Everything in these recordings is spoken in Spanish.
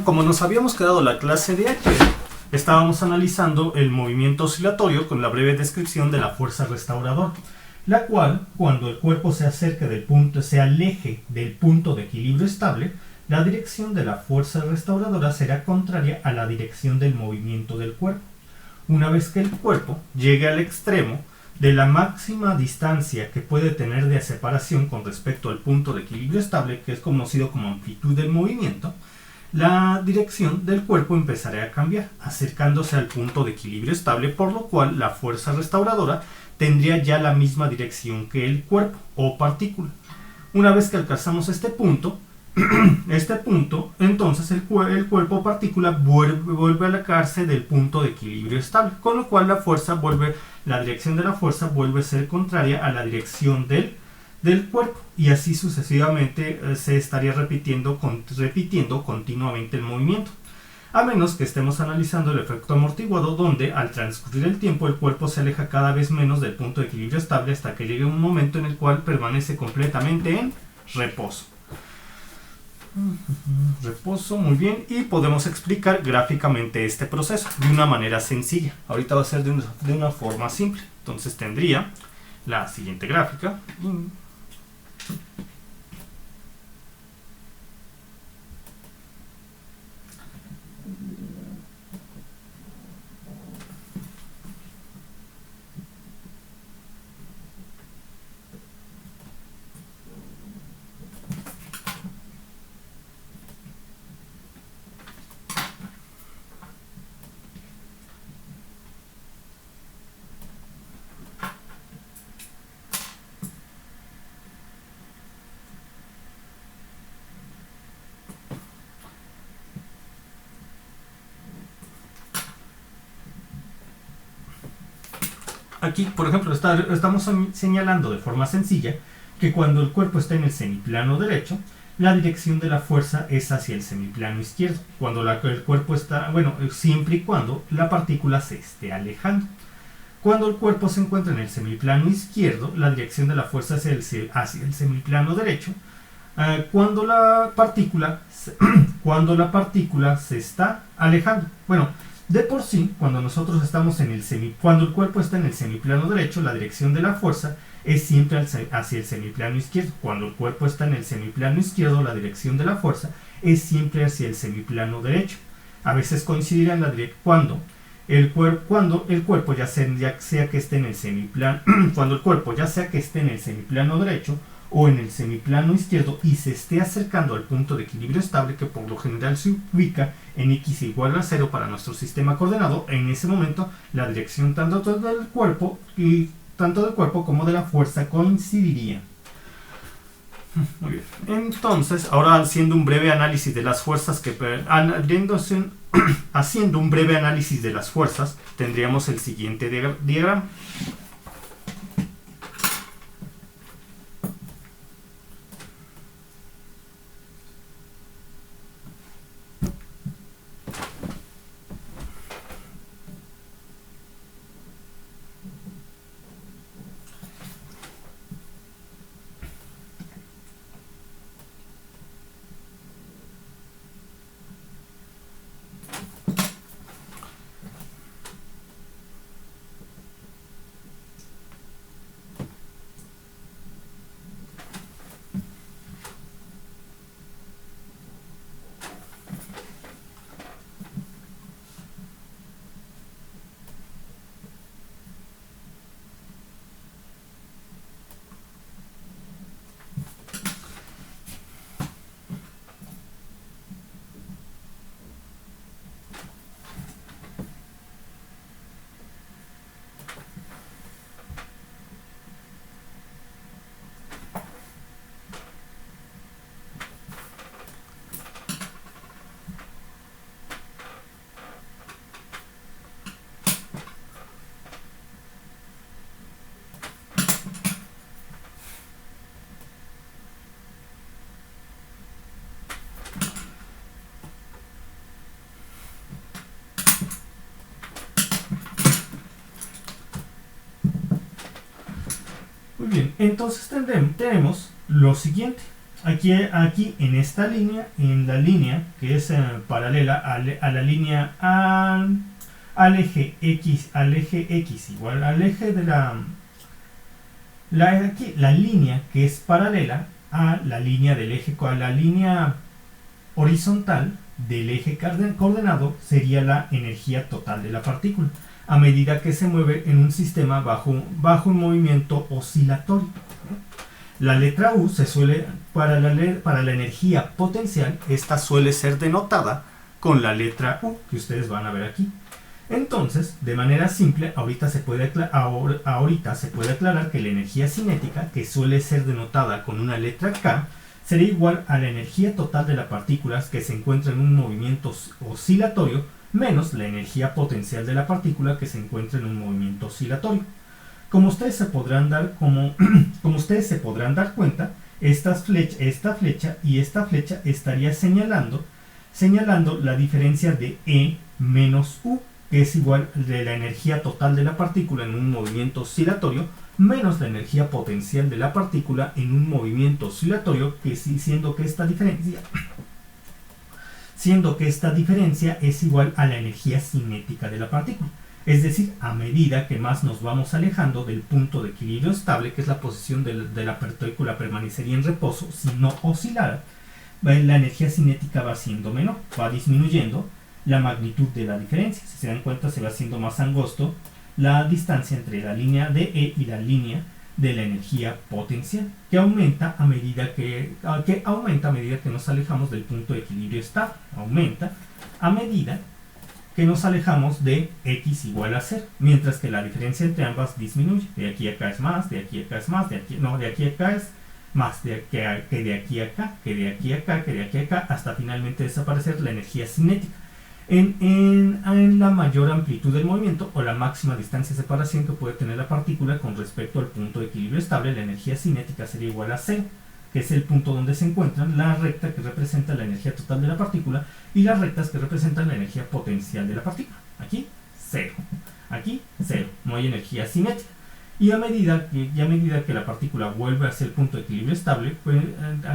Como nos habíamos quedado la clase de ayer, estábamos analizando el movimiento oscilatorio con la breve descripción de la fuerza restauradora, la cual, cuando el cuerpo se acerca del punto, se aleje del punto de equilibrio estable, la dirección de la fuerza restauradora será contraria a la dirección del movimiento del cuerpo. Una vez que el cuerpo llegue al extremo de la máxima distancia que puede tener de separación con respecto al punto de equilibrio estable, que es conocido como amplitud del movimiento, la dirección del cuerpo empezará a cambiar, acercándose al punto de equilibrio estable, por lo cual la fuerza restauradora tendría ya la misma dirección que el cuerpo o partícula. Una vez que alcanzamos este punto, entonces el cuerpo o partícula vuelve a alejarse del punto de equilibrio estable, con lo cual la dirección de la fuerza vuelve a ser contraria a la dirección del cuerpo, y así sucesivamente se estaría repitiendo continuamente el movimiento, a menos que estemos analizando el efecto amortiguado, donde al transcurrir el tiempo el cuerpo se aleja cada vez menos del punto de equilibrio estable hasta que llegue un momento en el cual permanece completamente en reposo. Muy bien, y podemos explicar gráficamente este proceso de una manera sencilla. Ahorita va a ser de una forma simple. Entonces tendría la siguiente gráfica. Aquí, por ejemplo, estamos señalando de forma sencilla que cuando el cuerpo está en el semiplano derecho, la dirección de la fuerza es hacia el semiplano izquierdo. Cuando el cuerpo está, siempre y cuando la partícula se esté alejando. Cuando el cuerpo se encuentra en el semiplano izquierdo, la dirección de la fuerza es hacia el semiplano derecho. Cuando la partícula se está alejando. De por sí, cuando el cuerpo está en el semiplano derecho, la dirección de la fuerza es siempre hacia el semiplano izquierdo. Cuando el cuerpo está en el semiplano izquierdo, la dirección de la fuerza es siempre hacia el semiplano derecho. A veces coincidirán cuando el cuerpo ya sea que esté en el semiplano cuando el cuerpo ya sea que esté en el semiplano derecho o en el semiplano izquierdo y se esté acercando al punto de equilibrio estable, que por lo general se ubica en x igual a 0 para nuestro sistema coordenado. En ese momento la dirección tanto del cuerpo como de la fuerza coincidiría. Muy bien. Entonces, ahora haciendo un breve análisis de las fuerzas haciendo un breve análisis de las fuerzas, tendríamos el siguiente diagrama. Muy bien, entonces tenemos lo siguiente. aquí en esta línea, en la línea que es paralela a la línea al eje X igual al eje de la línea que es paralela a la línea del eje, a la línea horizontal del eje coordenado sería la energía total de la partícula a medida que se mueve en un sistema bajo un movimiento oscilatorio. La letra U se suele, para la energía potencial, esta suele ser denotada con la letra U, que ustedes van a ver aquí. Entonces, de manera simple, ahorita se puede aclarar que la energía cinética, que suele ser denotada con una letra K, sería igual a la energía total de la partícula que se encuentra en un movimiento oscilatorio, menos la energía potencial de la partícula que se encuentra en un movimiento oscilatorio. Como ustedes se podrán dar cuenta, esta flecha y esta flecha estaría señalando la diferencia de E menos U, que es igual de la energía total de la partícula en un movimiento oscilatorio menos la energía potencial de la partícula en un movimiento oscilatorio, siendo que esta diferencia es igual a la energía cinética de la partícula. Es decir, a medida que más nos vamos alejando del punto de equilibrio estable, que es la posición de la partícula permanecería en reposo si no oscilara, la energía cinética va siendo menor, va disminuyendo la magnitud de la diferencia. Si se dan cuenta, se va haciendo más angosto la distancia entre la línea de E y la línea de la energía potencial, que aumenta a medida que nos alejamos del punto de equilibrio estable. Aumenta a medida que nos alejamos de X igual a 0, mientras que la diferencia entre ambas disminuye. De aquí a acá es más, de aquí a acá es más, de aquí a acá es más, que de aquí a acá, que de aquí a acá, que de aquí a acá, hasta finalmente desaparecer la energía cinética. En la mayor amplitud del movimiento o la máxima distancia de separación que puede tener la partícula con respecto al punto de equilibrio estable, la energía cinética sería igual a 0, que es el punto donde se encuentran la recta que representa la energía total de la partícula y las rectas que representan la energía potencial de la partícula. Aquí 0, aquí 0, no hay energía cinética. Y a medida que la partícula vuelve hacia el punto de equilibrio estable,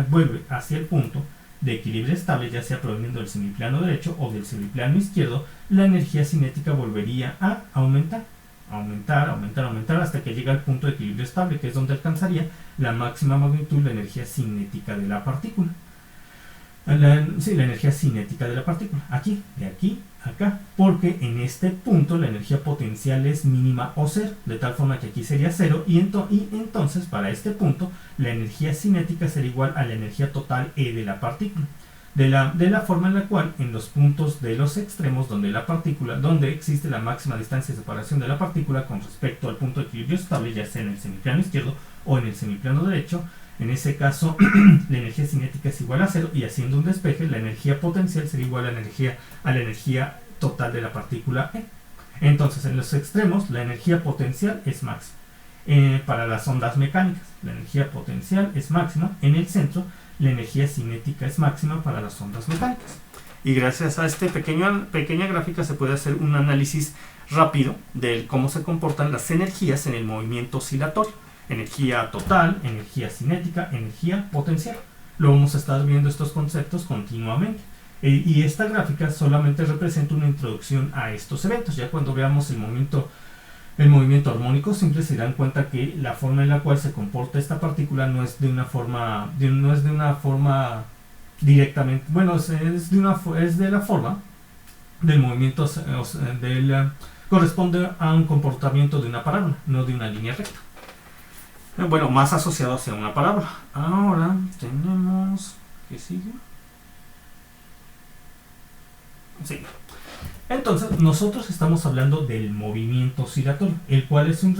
vuelve hacia el punto de equilibrio estable, ya sea proveniendo del semiplano derecho o del semiplano izquierdo, la energía cinética volvería a aumentar hasta que llega al punto de equilibrio estable, que es donde alcanzaría la máxima magnitud de la energía cinética de la partícula. La energía cinética de la partícula, de aquí a acá, porque en este punto la energía potencial es mínima o 0, de tal forma que aquí sería 0, y entonces para este punto la energía cinética sería igual a la energía total E de la partícula, de la forma en la cual en los puntos de los extremos donde existe la máxima distancia de separación de la partícula con respecto al punto de equilibrio estable, ya sea en el semiplano izquierdo o en el semiplano derecho, en ese caso la energía cinética es igual a 0, y haciendo un despeje la energía potencial sería igual a la energía total de la partícula E. Entonces en los extremos la energía potencial es máxima. Para las ondas mecánicas la energía potencial es máxima. En el centro la energía cinética es máxima para las ondas mecánicas. Y gracias a esta pequeña gráfica se puede hacer un análisis rápido de cómo se comportan las energías en el movimiento oscilatorio. Energía total, energía cinética, energía potencial. Lo vamos a estar viendo estos conceptos continuamente. Y esta gráfica solamente representa una introducción a estos eventos. Ya cuando veamos el movimiento armónico simple, se dan cuenta que la forma en la cual se comporta esta partícula no es de una forma directamente, es de la forma del movimiento corresponde a un comportamiento de una parábola, no de una línea recta. Bueno, más asociado hacia una parábola. Ahora tenemos, ¿qué sigue? Sí. Entonces, nosotros estamos hablando del movimiento oscilatorio, el cual es un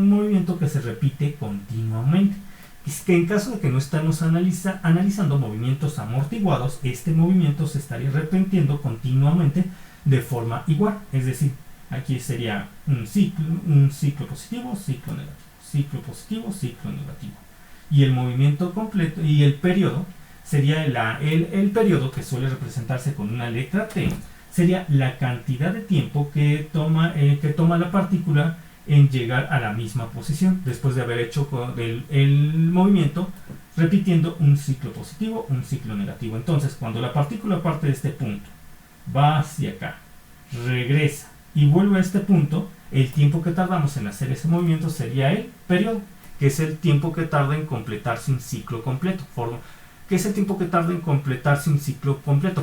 movimiento que se repite continuamente. Es que en caso de que no estemos analizando movimientos amortiguados, este movimiento se estaría repitiendo continuamente de forma igual. Es decir, aquí sería un ciclo positivo, ciclo negativo, ciclo positivo, ciclo negativo. Y el movimiento completo, y el periodo, sería el periodo, que suele representarse con una letra T, sería la cantidad de tiempo que toma la partícula en llegar a la misma posición después de haber hecho el movimiento repitiendo un ciclo positivo, un ciclo negativo. Entonces, cuando la partícula parte de este punto, va hacia acá, regresa y vuelve a este punto, el tiempo que tardamos en hacer ese movimiento sería el periodo, que es el tiempo que tarda en completarse un ciclo completo,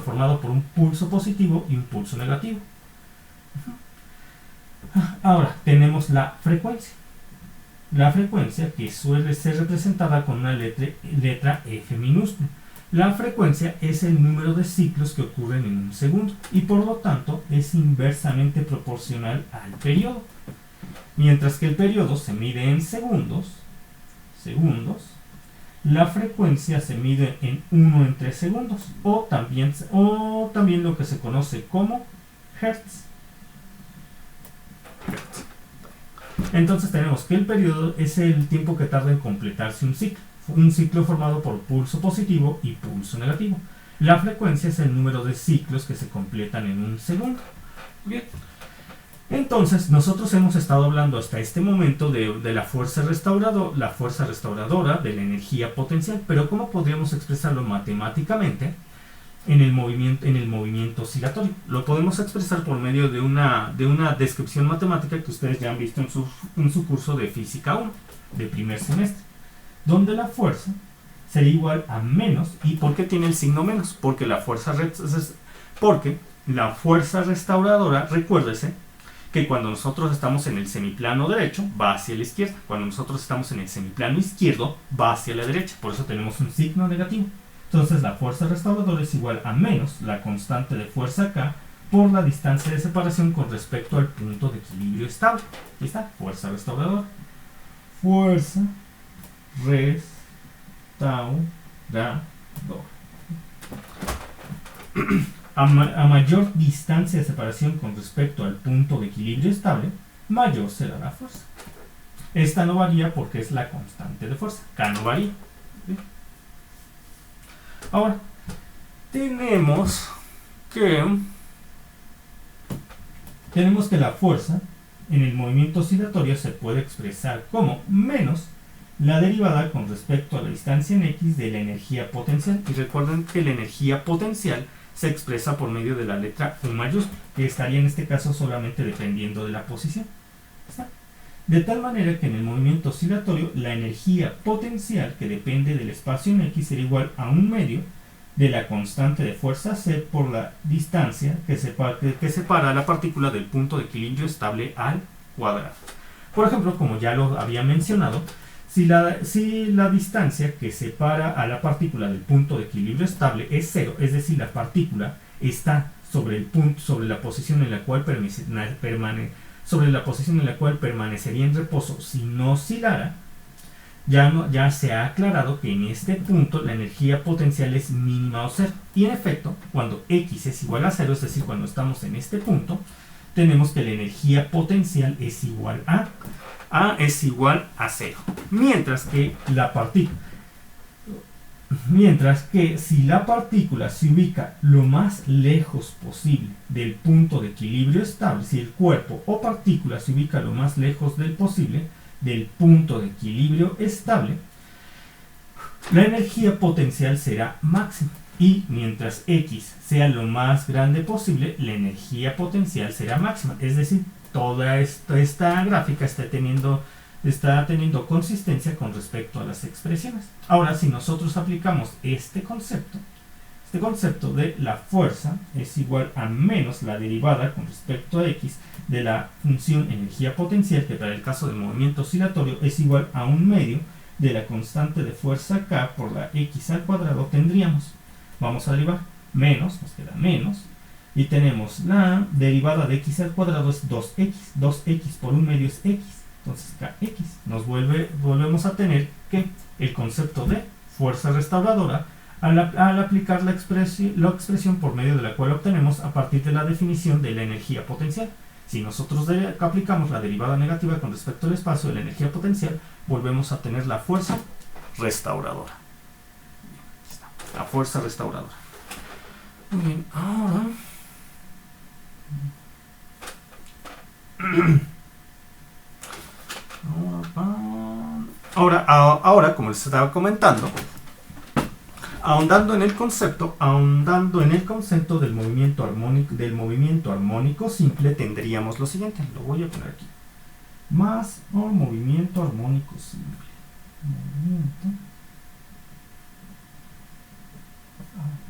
formado por un pulso positivo y un pulso negativo. Ahora tenemos la frecuencia. La frecuencia, que suele ser representada con una letra F minúscula. La frecuencia es el número de ciclos que ocurren en un segundo y por lo tanto es inversamente proporcional al periodo. Mientras que el periodo se mide en segundos, la frecuencia se mide en 1 en 3 segundos o también lo que se conoce como hertz. Entonces tenemos que el periodo es el tiempo que tarda en completarse un ciclo formado por pulso positivo y pulso negativo. La frecuencia es el número de ciclos que se completan en un segundo. Bien. Entonces nosotros hemos estado hablando hasta este momento de la fuerza restauradora, de la energía potencial, pero ¿cómo podríamos expresarlo matemáticamente en el movimiento oscilatorio? Lo podemos expresar por medio de una descripción matemática que ustedes ya han visto en su curso de física 1 de primer semestre, donde la fuerza sería igual a menos. ¿Y por qué tiene el signo menos? Porque la fuerza restauradora, recuérdese que cuando nosotros estamos en el semiplano derecho va hacia la izquierda, cuando nosotros estamos en el semiplano izquierdo va hacia la derecha, por eso tenemos un signo negativo. Entonces la fuerza restauradora es igual a menos la constante de fuerza K por la distancia de separación con respecto al punto de equilibrio estable. Aquí está, fuerza restauradora. Fuerza restauradora. A mayor distancia de separación con respecto al punto de equilibrio estable, mayor será la fuerza. Esta no varía porque es la constante de fuerza. K no varía. ¿Bien? Ahora, tenemos que la fuerza en el movimiento oscilatorio se puede expresar como menos la derivada con respecto a la distancia en X de la energía potencial. Y recuerden que la energía potencial se expresa por medio de la letra U mayúscula, que estaría en este caso solamente dependiendo de la posición. ¿Está? De tal manera que en el movimiento oscilatorio la energía potencial que depende del espacio en X será igual a 1/2 de la constante de fuerza C por la distancia que separa a la partícula del punto de equilibrio estable al cuadrado. Por ejemplo, como ya lo había mencionado, si la distancia que separa a la partícula del punto de equilibrio estable es 0, es decir, la partícula está sobre la posición en la cual permanecería en reposo si no oscilara, ya se ha aclarado que en este punto la energía potencial es mínima o 0. Y en efecto, cuando X es igual a 0, es decir, cuando estamos en este punto, tenemos que la energía potencial es igual a es igual a 0. Mientras que si la partícula se ubica lo más lejos posible del punto de equilibrio estable, si el cuerpo o partícula se ubica lo más lejos posible del punto de equilibrio estable, la energía potencial será máxima. Y mientras X sea lo más grande posible, la energía potencial será máxima. Es decir, toda esta gráfica está teniendo consistencia con respecto a las expresiones. Ahora, si nosotros aplicamos este concepto de la fuerza es igual a menos la derivada con respecto a X de la función energía potencial, que para el caso del movimiento oscilatorio es igual a 1/2 de la constante de fuerza K por la X al cuadrado, tendríamos, vamos a derivar, menos, nos queda menos, y tenemos la derivada de X al cuadrado es 2X, 2X por 1/2 es X, entonces KX, volvemos a tener que el concepto de fuerza restauradora al aplicar la expresión por medio de la cual obtenemos a partir de la definición de la energía potencial. Si nosotros aplicamos la derivada negativa con respecto al espacio de la energía potencial, volvemos a tener la fuerza restauradora. La fuerza restauradora. Muy bien, ahora ahora, como les estaba comentando, ahondando en el concepto del movimiento armónico simple, tendríamos lo siguiente. Lo voy a poner aquí. Más o movimiento armónico simple. Movimiento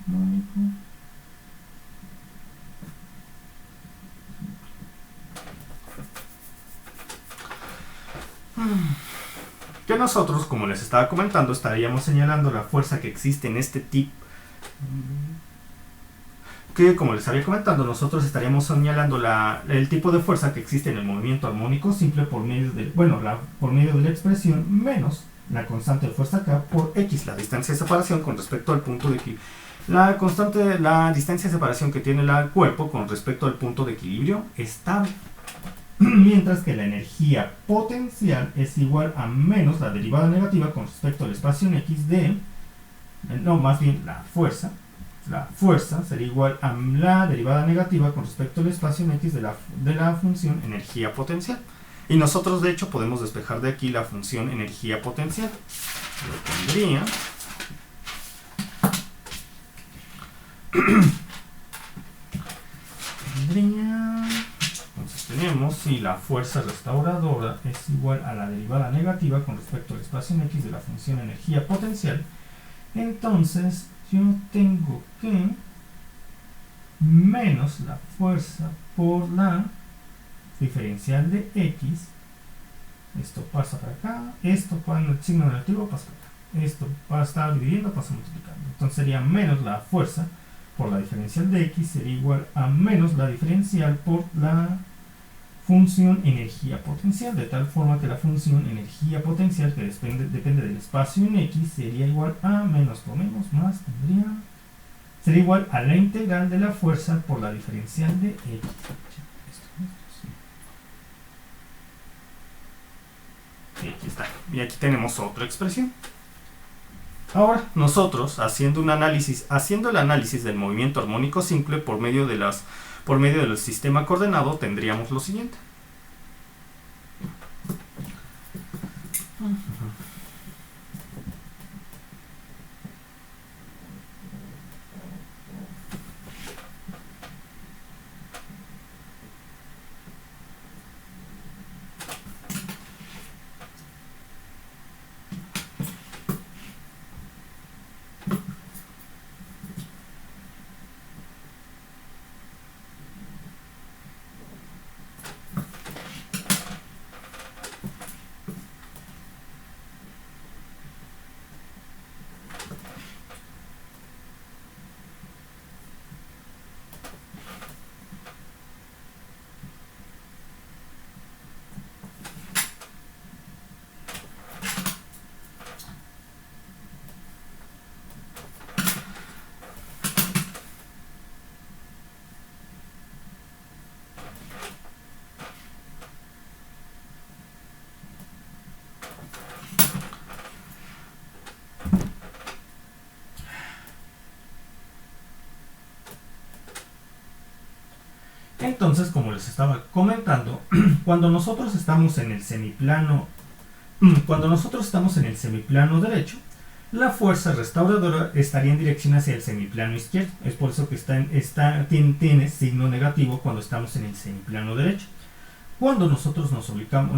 armónico que nosotros, como les estaba comentando, estaríamos señalando la fuerza que existe en este tipo, que como les había comentado, nosotros estaríamos señalando el tipo de fuerza que existe en el movimiento armónico simple por medio de la expresión menos la constante de fuerza K por X, la distancia de separación con respecto al punto de equilibrio. La distancia de separación que tiene el cuerpo con respecto al punto de equilibrio estable. Mientras que la energía potencial es igual a menos la derivada negativa con respecto al espacio en X de, más bien la fuerza sería igual a la derivada negativa con respecto al espacio en X de la función energía potencial. Y nosotros de hecho podemos despejar de aquí la función energía potencial. Lo tendría entonces tenemos si la fuerza restauradora es igual a la derivada negativa con respecto al espacio en X de la función energía potencial, entonces yo tengo que menos la fuerza por la diferencial de X, esto pasa para acá, esto con el signo negativo pasa para acá, esto va a estar dividiendo, pasa multiplicando, entonces sería menos la fuerza por la diferencial de X sería igual a menos la diferencial por la función energía potencial, de tal forma que la función energía potencial, que depende del espacio en X, sería igual a menos por menos más, sería igual a la integral de la fuerza por la diferencial de X. Aquí está. Y aquí tenemos otra expresión. Ahora, nosotros, haciendo el análisis del movimiento armónico simple por medio del sistema coordenado, tendríamos lo siguiente. Entonces, como les estaba comentando, cuando nosotros estamos en el semiplano derecho, la fuerza restauradora estaría en dirección hacia el semiplano izquierdo. Es por eso que tiene signo negativo cuando estamos en el semiplano derecho. Cuando nosotros nos ubicamos,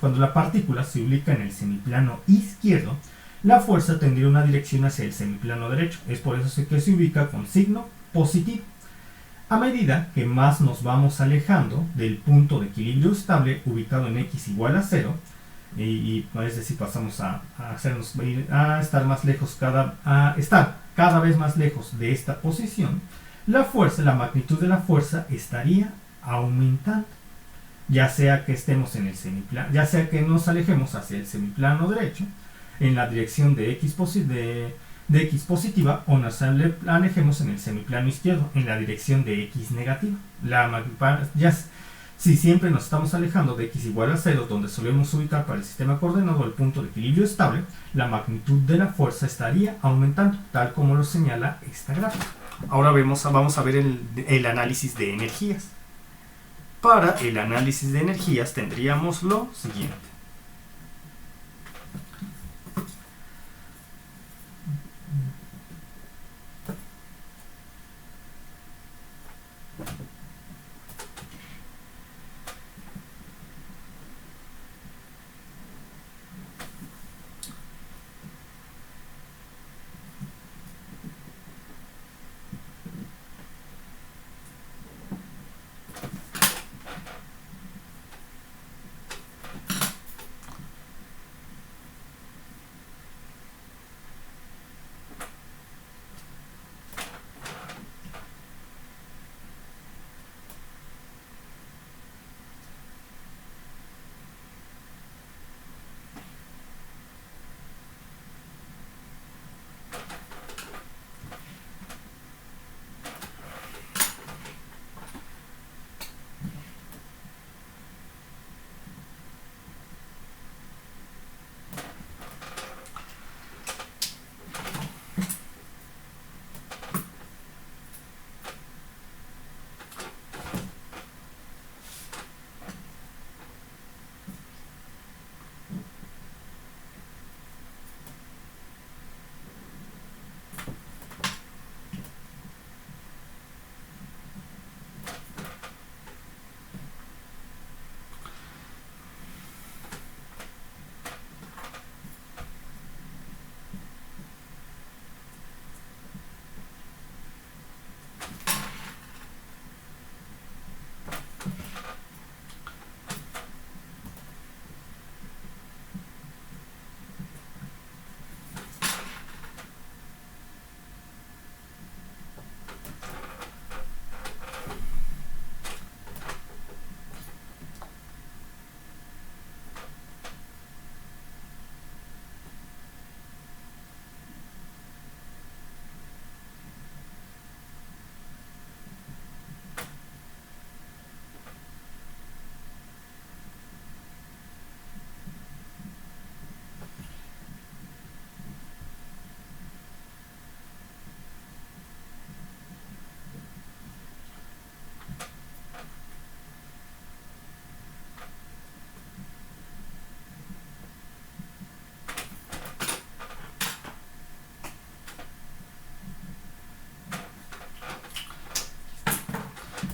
cuando la partícula se ubica en el semiplano izquierdo, la fuerza tendría una dirección hacia el semiplano derecho. Es por eso que se ubica con signo positivo. A medida que más nos vamos alejando del punto de equilibrio estable ubicado en X igual a 0, es decir, pasamos a estar cada vez más lejos de esta posición, la magnitud de la fuerza estaría aumentando, ya sea que estemos en el semiplano, ya sea que nos alejemos hacia el semiplano derecho en la dirección de X positiva o nos alejemos en el semiplano izquierdo en la dirección de X negativa. Si siempre nos estamos alejando de X igual a 0, donde solemos ubicar para el sistema coordenado el punto de equilibrio estable, la magnitud de la fuerza estaría aumentando, tal como lo señala esta gráfica. Ahora vamos a ver el análisis de energías. Para el análisis de energías tendríamos lo siguiente.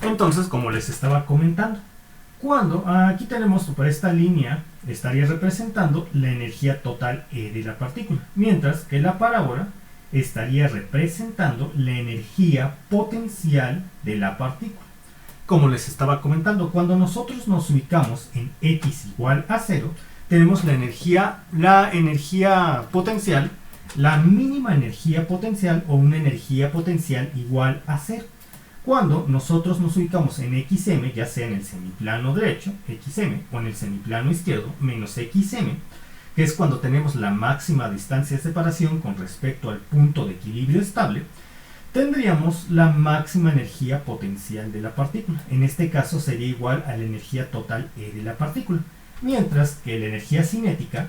Entonces, como les estaba comentando, cuando aquí tenemos por esta línea, estaría representando la energía total E de la partícula, mientras que la parábola estaría representando la energía potencial de la partícula. Como les estaba comentando, cuando nosotros nos ubicamos en x igual a 0, tenemos la energía potencial, la mínima energía potencial o una energía potencial igual a 0. Cuando nosotros nos ubicamos en xm, ya sea en el semiplano derecho, xm, o en el semiplano izquierdo, menos xm, que es cuando tenemos la máxima distancia de separación con respecto al punto de equilibrio estable, tendríamos la máxima energía potencial de la partícula. En este caso sería igual a la energía total E de la partícula. Mientras que la energía cinética,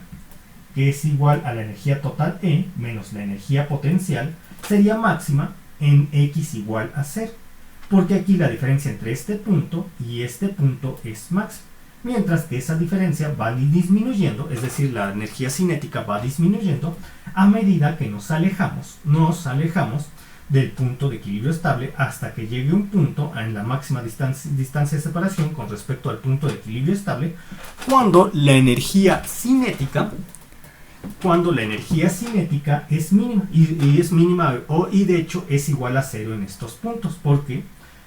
que es igual a la energía total E menos la energía potencial, sería máxima en x igual a 0. Porque aquí la diferencia entre este punto y este punto es máxima. Mientras que esa diferencia va disminuyendo, es decir, la energía cinética va disminuyendo a medida que nos alejamos del punto de equilibrio estable hasta que llegue un punto en la máxima distancia de separación con respecto al punto de equilibrio estable, cuando la energía cinética es mínima y es mínima y de hecho es igual a 0 en estos puntos, porque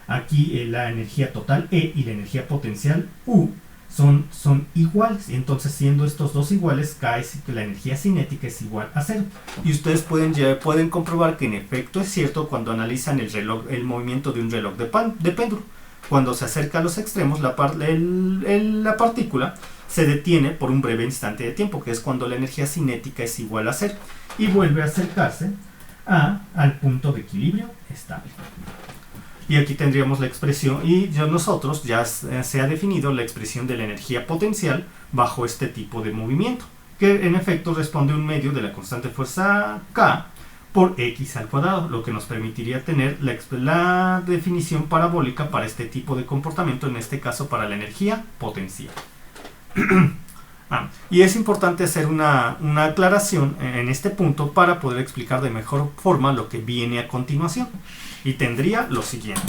aquí la energía total E y la energía potencial U son iguales. Entonces, siendo estos dos iguales, cae que la energía cinética es igual a 0. Y ustedes pueden comprobar que en efecto es cierto cuando analizan el movimiento de un reloj de péndulo. Cuando se acerca a los extremos, la partícula se detiene por un breve instante de tiempo, que es cuando la energía cinética es igual a 0, y vuelve a acercarse al punto de equilibrio estable. Y aquí tendríamos la expresión, y nosotros ya se ha definido la expresión de la energía potencial bajo este tipo de movimiento, que en efecto responde a un medio de la constante fuerza K por x al cuadrado, lo que nos permitiría tener la definición parabólica para este tipo de comportamiento, en este caso para la energía potencial. Y es importante hacer una aclaración en este punto para poder explicar de mejor forma lo que viene a continuación. Y tendría lo siguiente.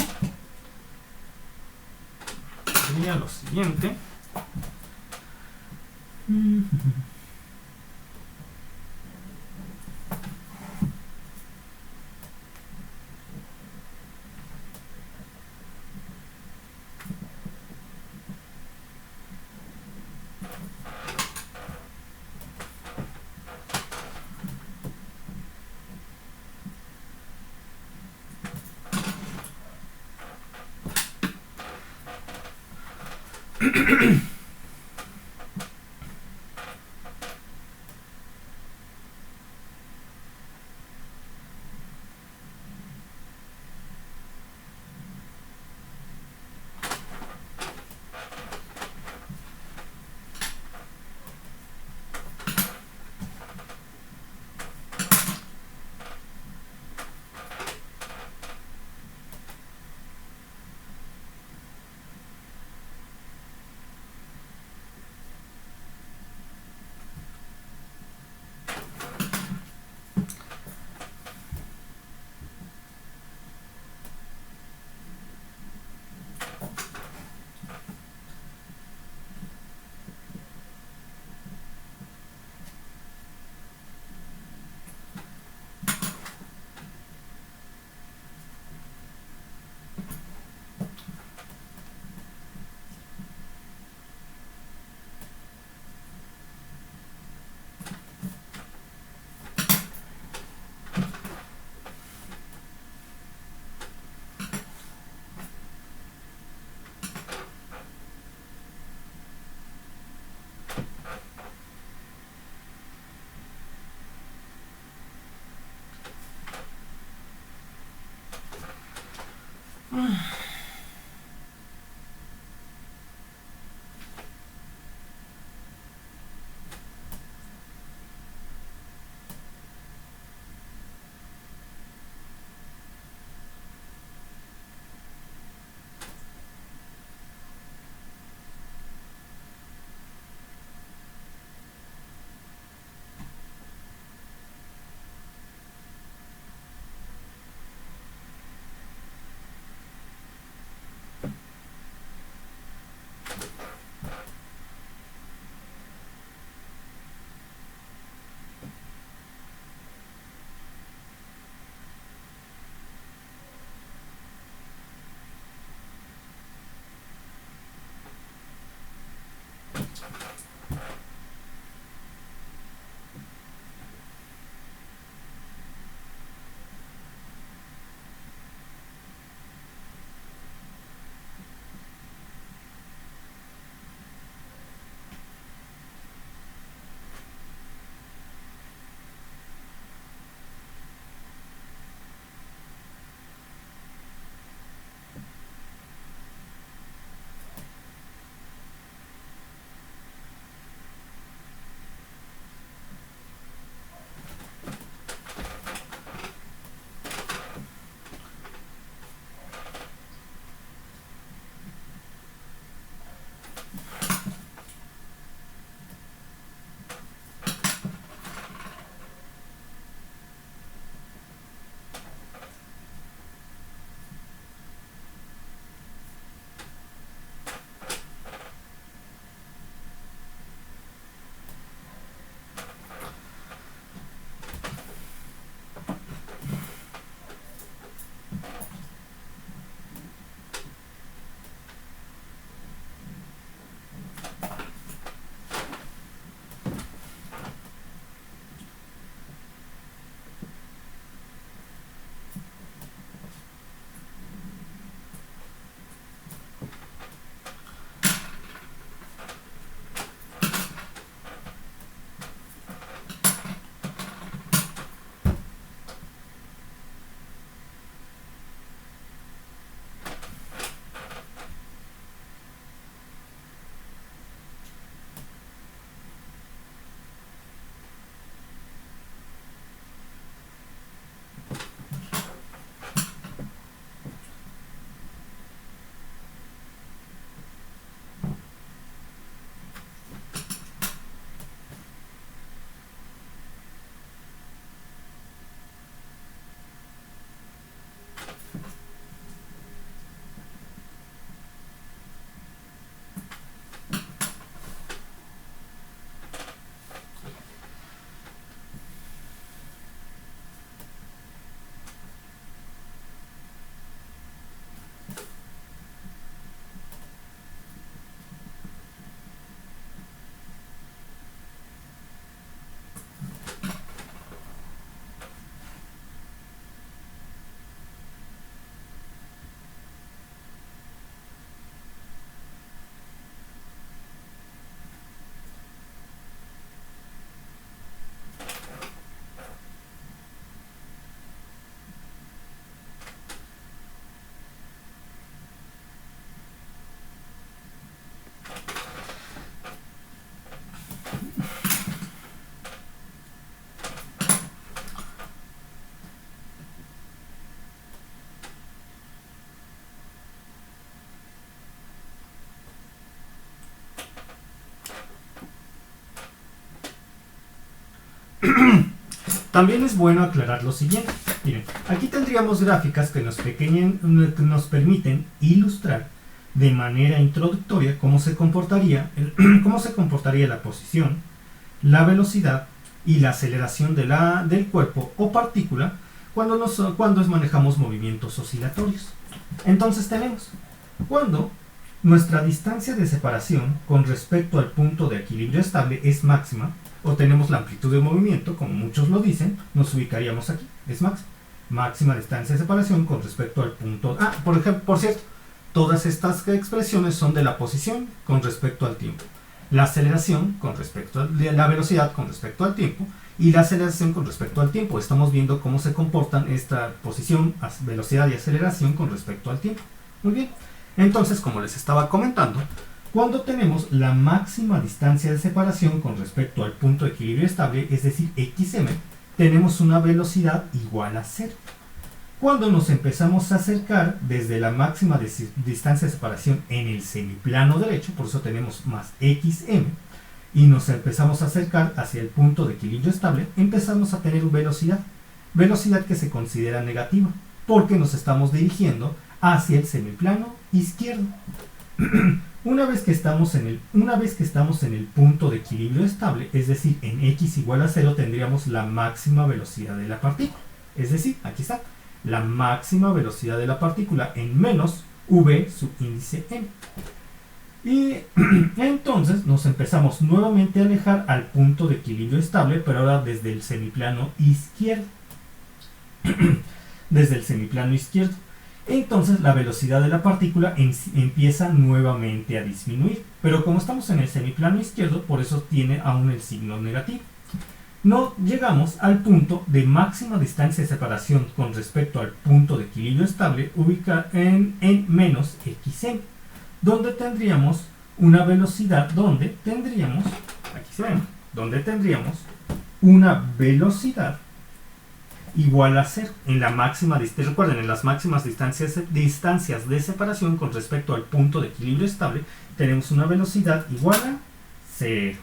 También es bueno aclarar lo siguiente. Miren, aquí tendríamos gráficas que nos permiten ilustrar de manera introductoria cómo se comportaría la posición, la velocidad y la aceleración del cuerpo o partícula cuando manejamos movimientos oscilatorios. Entonces tenemos cuando nuestra distancia de separación con respecto al punto de equilibrio estable es máxima, o tenemos la amplitud de movimiento, como muchos lo dicen, nos ubicaríamos aquí, es máxima. Máxima distancia de separación con respecto al punto. Por ejemplo, por cierto, todas estas expresiones son de la posición con respecto al tiempo. La aceleración con respecto a la velocidad con respecto al tiempo y la aceleración con respecto al tiempo. Estamos viendo cómo se comportan esta posición, velocidad y aceleración con respecto al tiempo. Muy bien. Entonces, como les estaba comentando, cuando tenemos la máxima distancia de separación con respecto al punto de equilibrio estable, es decir, xm, tenemos una velocidad igual a 0. Cuando nos empezamos a acercar desde la máxima distancia de separación en el semiplano derecho, por eso tenemos más xm, y nos empezamos a acercar hacia el punto de equilibrio estable, empezamos a tener velocidad. Velocidad que se considera negativa, porque nos estamos dirigiendo hacia el semiplano izquierdo. Una vez que estamos en el punto de equilibrio estable, es decir, en x igual a 0, tendríamos la máxima velocidad de la partícula. Es decir, aquí está, la máxima velocidad de la partícula en menos v subíndice m. Y entonces nos empezamos nuevamente a alejar al punto de equilibrio estable, pero ahora desde el semiplano izquierdo. Desde el semiplano izquierdo. Entonces la velocidad de la partícula empieza nuevamente a disminuir. Pero como estamos en el semiplano izquierdo, por eso tiene aún el signo negativo. No llegamos al punto de máxima distancia de separación con respecto al punto de equilibrio estable ubicado en menos xm, donde tendríamos una velocidad, donde tendríamos una velocidad igual a 0 en la máxima distancia. Recuerden, en las máximas distancias de separación con respecto al punto de equilibrio estable tenemos una velocidad igual a 0.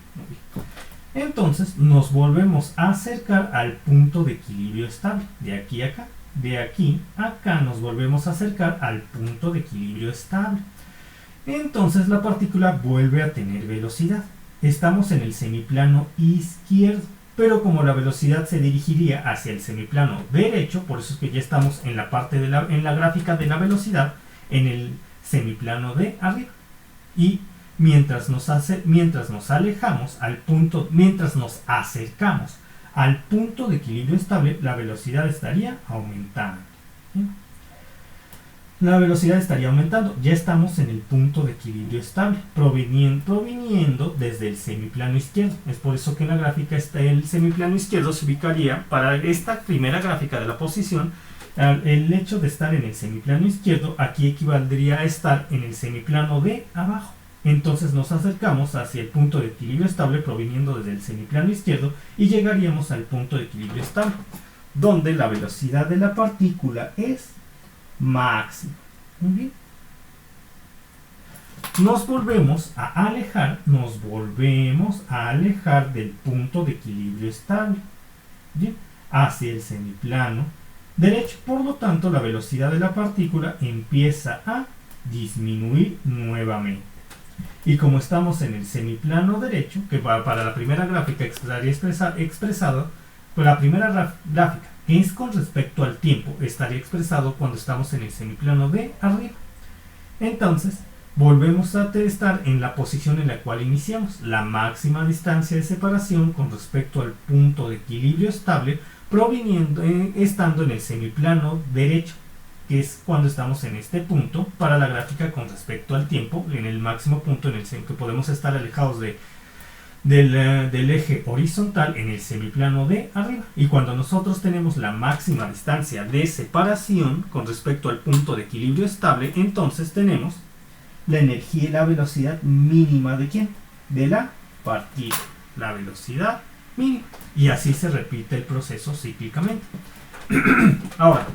Entonces nos volvemos a acercar al punto de equilibrio estable, de aquí a acá. De aquí a acá nos volvemos a acercar al punto de equilibrio estable. Entonces la partícula vuelve a tener velocidad. Estamos en el semiplano izquierdo, pero como la velocidad se dirigiría hacia el semiplano derecho, por eso es que ya estamos en la parte en la gráfica de la velocidad en el semiplano de arriba. Y mientras nos acercamos al punto de equilibrio estable, la velocidad estaría aumentando. ¿Sí? La velocidad estaría aumentando. Ya estamos en el punto de equilibrio estable, proviniendo desde el semiplano izquierdo. Es por eso que en la gráfica el semiplano izquierdo se ubicaría, para esta primera gráfica de la posición, el hecho de estar en el semiplano izquierdo aquí equivaldría a estar en el semiplano de abajo. Entonces nos acercamos hacia el punto de equilibrio estable proviniendo desde el semiplano izquierdo y llegaríamos al punto de equilibrio estable, donde la velocidad de la partícula es máxima. Muy bien. Nos volvemos a alejar del punto de equilibrio estable, ¿bien?, hacia el semiplano derecho. Por lo tanto, la velocidad de la partícula empieza a disminuir nuevamente. Y como estamos en el semiplano derecho, que para la primera gráfica estaría expresado, pues la primera gráfica es con respecto al tiempo, estaría expresado cuando estamos en el semiplano de arriba. Entonces, volvemos a estar en la posición en la cual iniciamos, la máxima distancia de separación con respecto al punto de equilibrio estable, estando en el semiplano derecho, que es cuando estamos en este punto para la gráfica con respecto al tiempo, en el máximo punto en el que podemos estar alejados del eje horizontal en el semiplano de arriba. Y cuando nosotros tenemos la máxima distancia de separación con respecto al punto de equilibrio estable, entonces tenemos la energía y la velocidad mínima ¿de quién? De la partícula. La velocidad mínima. Y así se repite el proceso cíclicamente. Ahora,